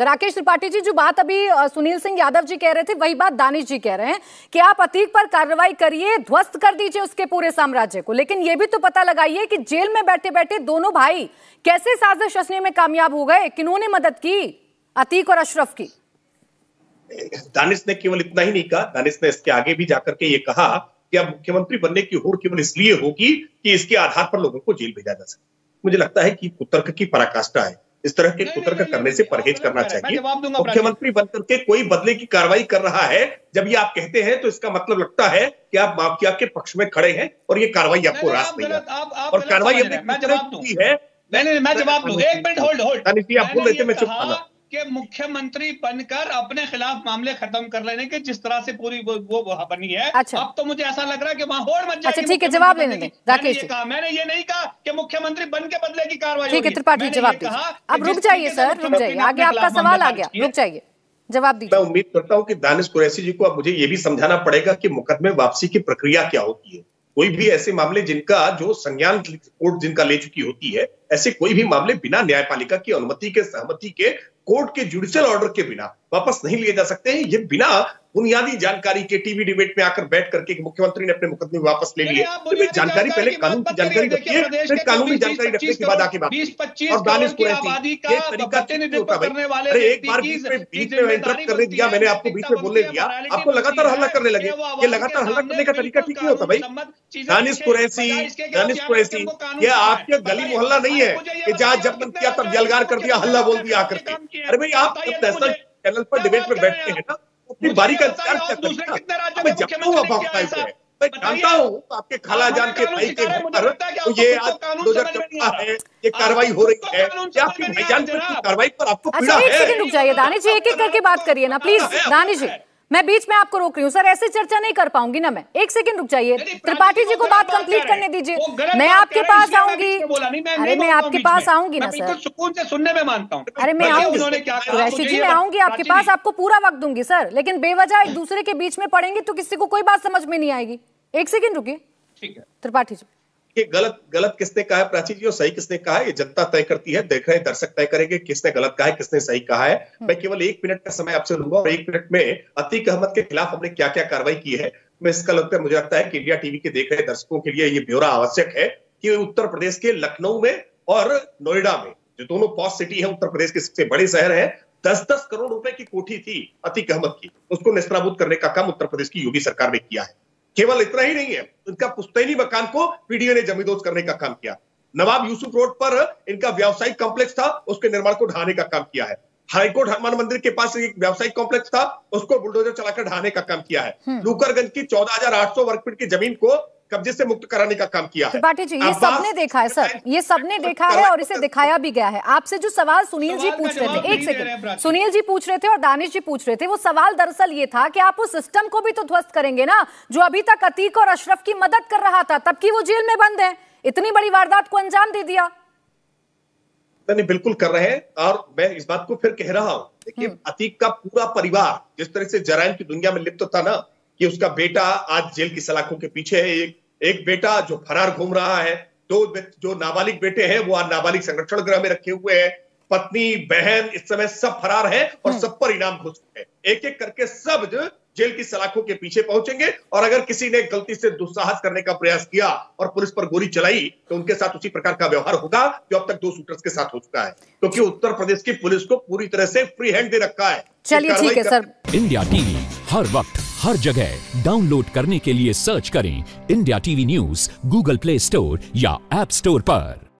राकेश त्रिपाठी जी, जो बात अभी सुनील सिंह यादव जी कह रहे थे वही बात दानिश जी कह रहे हैं कि आप अतीक पर कार्रवाई करिए, ध्वस्त कर दीजिए उसके पूरे साम्राज्य को, लेकिन यह भी तो पता लगाइए कि जेल में बैठे बैठे दोनों भाई कैसे साजिश रचने में कामयाब हो गए, किन्होंने मदद की, अतीक और अशरफ की। दानिश ने केवल इतना ही नहीं कहा, दानिश ने इसके आगे भी जाकर के ये कहा कि अब मुख्यमंत्री बनने की होड़ केवल इसलिए होगी कि इसके आधार पर लोगों को जेल भेजा जा सके। मुझे लगता है कि कुतर्क की पराकाष्ठा है, इस तरह के कुतर्क करने से परहेज करना चाहिए। मुख्यमंत्री बनकर के कोई बदले की कार्रवाई कर रहा है, जब ये आप कहते हैं तो इसका मतलब लगता है कि आप माफिया के पक्ष में खड़े हैं और ये कार्रवाई आपको रास नहीं आता। और कार्रवाई है। मैं जवाब दूं, एक मिनट होल्ड। आप बोल रहे थे, मैं चुप था कि मुख्यमंत्री बनकर अपने खिलाफ मामले खत्म कर लेने के जिस तरह से पूरी वो बनी है। अच्छा। अब तो मुझे ऐसा लग रहा है कि वहां होड़ मच जाएगी। अच्छा ठीक है, जवाब लेने दें राकेश जी। मैंने ये नहीं कहा कि मुख्यमंत्री बन के बदले की कार्रवाई। ठीक है त्रिपाठी, जवाब दीजिए। अब रुक जाइए सर, रुक जाइए, आगे आपका सवाल आ गया, रुक जाइए, जवाब दीजिए। मैं उम्मीद करता हूं कि दानिश कुरैशी जी को अब मुझे ये भी समझाना पड़ेगा कि मुकदमे वापसी की प्रक्रिया क्या होती है। कोई भी ऐसे मामले जिनका जो संज्ञान कोर्ट जिनका ले चुकी होती है, ऐसे कोई भी मामले बिना न्यायपालिका की अनुमति के, सहमति के, कोर्ट के जुडिशियल ऑर्डर के बिना वापस नहीं लिए जा सकते हैं। ये बिना बुनियादी जानकारी के टीवी डिबेट में आकर बैठ करके मुख्यमंत्री ने अपने मुकदमे वापस ले लिए। तो जानकारी पहले कानून की जानकारी रखिए, फिर कानूनी जानकारी रखने के बाद आके बात। और दानिश कुरैशी ये तरीका नहीं होता भाई। अरे एक बार बीच में इंटरप्ट करने दिया मैंने, आपको बीच में बोलने दिया, आपको लगातार हल्ला करने लगे। ये लगातार हल्ला करने का तरीका ठीक नहीं होता भाई। दानिश कुरैशी ये आपके गली मोहल्ला नहीं है कि जहां जब मन किया तब यलगार कर दिया, हल्ला बोल दिया आकर के। अरे भाई आप नेशनल चैनल पर डिबेट में बैठते हैं ना, अपनी बारी का इंतजार क्या करते हैं। मैं जानता हूँ मैं जानता हूँ आपके खालाजान के भाई के घर पर तो ये आज बुलडोजर चलता है, ये कार्रवाई हो रही है, क्या आपके भाईजान की कार्रवाई पर आपको पीड़ा है? एक सेकंड रुक जाइए दानिश जी, एक एक करके बात करिए ना प्लीज। दानिश जी, मैं बीच में आपको रोक रही हूँ सर, ऐसे चर्चा नहीं कर पाऊंगी ना मैं। एक सेकंड रुक जाइए, त्रिपाठी जी को बात कंप्लीट करने दीजिए, मैं आपके पास आऊंगी। अरे मैं आपके पास आऊंगी ना सर, सुकून से सुनने में मानता हूँ। अरे मैं आऊंगी कुरैशी जी, मैं आऊंगी आपके पास, आपको पूरा वक्त दूंगी सर, लेकिन बेवजह एक दूसरे के बीच में पड़ेंगे तो किसी को कोई बात समझ में नहीं आएगी। एक सेकंड रुकिए। ठीक है त्रिपाठी जी, ये गलत किसने कहा है प्राची जी और सही किसने कहा है, ये जनता तय करती है। देख रहे हैं दर्शक तय करेंगे किसने गलत कहा है, किसने सही कहा है। मैं केवल 1 मिनट का समय आपसे लूंगा और 1 मिनट में अतीक अहमद के खिलाफ हमने क्या क्या कार्रवाई की है मैं इसका मुझे लगता है कि इंडिया टीवी के देख रहे दर्शकों के लिए ये ब्यौरा आवश्यक है कि उत्तर प्रदेश के लखनऊ में और नोएडा में, जो दोनों पॉश सिटी है, उत्तर प्रदेश के सबसे बड़े शहर है, 10-10 करोड़ रुपए की कोठी थी अतीक अहमद की, उसको नेस्तनाबूद करने का काम उत्तर प्रदेश की योगी सरकार ने किया है। केवल इतना ही नहीं है, इनका पुश्तैनी मकान को पीडीए ने जमींदोज करने का काम किया। नवाब यूसुफ रोड पर इनका व्यावसायिक कॉम्प्लेक्स था, उसके निर्माण को ढहाने का काम किया है। हाईकोर्ट हनुमान मंदिर के पास एक व्यावसायिक कॉम्प्लेक्स था, उसको बुलडोजर चलाकर ढहाने का काम किया है। लूकरगंज की 14,800 वर्ग फीट की जमीन को कब्जे से मुक्त कराने का काम किया है। त्रिपाठी जी, ये सबने देखा है सर, ये सबने देखा है और इसे दिखाया भी गया है। आपसे जो सवाल सुनील जी पूछ रहे थे, एक सेकंड, सुनील जी पूछ रहे थे और दानिश जी पूछ रहे थे, वो सवाल दरअसल ये था कि आप उस सिस्टम को भी तो ध्वस्त करेंगे ना जो अभी तक अतीक और अशरफ की मदद कर रहा था, तब की वो जेल में बंद है, इतनी बड़ी वारदात को अंजाम दे दिया। नहीं, बिल्कुल कर रहे हैं और मैं इस बात को फिर कह रहा हूं, देखिए अतीक का पूरा परिवार जिस तरह से जराइम की दुनिया में लिप्त था ना, कि उसका बेटा आज जेल की सलाखों के पीछे है, एक बेटा जो फरार घूम रहा है, 2 जो नाबालिग बेटे हैं वो आज नाबालिग संरक्षण गृह में रखे हुए हैं, पत्नी बहन इस समय सब फरार है और सब पर इनाम घुस चुके हैं। एक एक करके सब जेल की सलाखों के पीछे पहुंचेंगे और अगर किसी ने गलती से दुस्साहस करने का प्रयास किया और पुलिस पर गोली चलाई तो उनके साथ उसी प्रकार का व्यवहार होगा जो अब तक 2 शूटर्स के साथ हो चुका है, क्योंकि उत्तर प्रदेश की पुलिस को पूरी तरह से फ्री हैंड दे रखा है। चलिए ठीक है सर। इंडिया टीवी हर वक्त हर जगह डाउनलोड करने के लिए सर्च करें India TV news Google play store या ऐप स्टोर पर।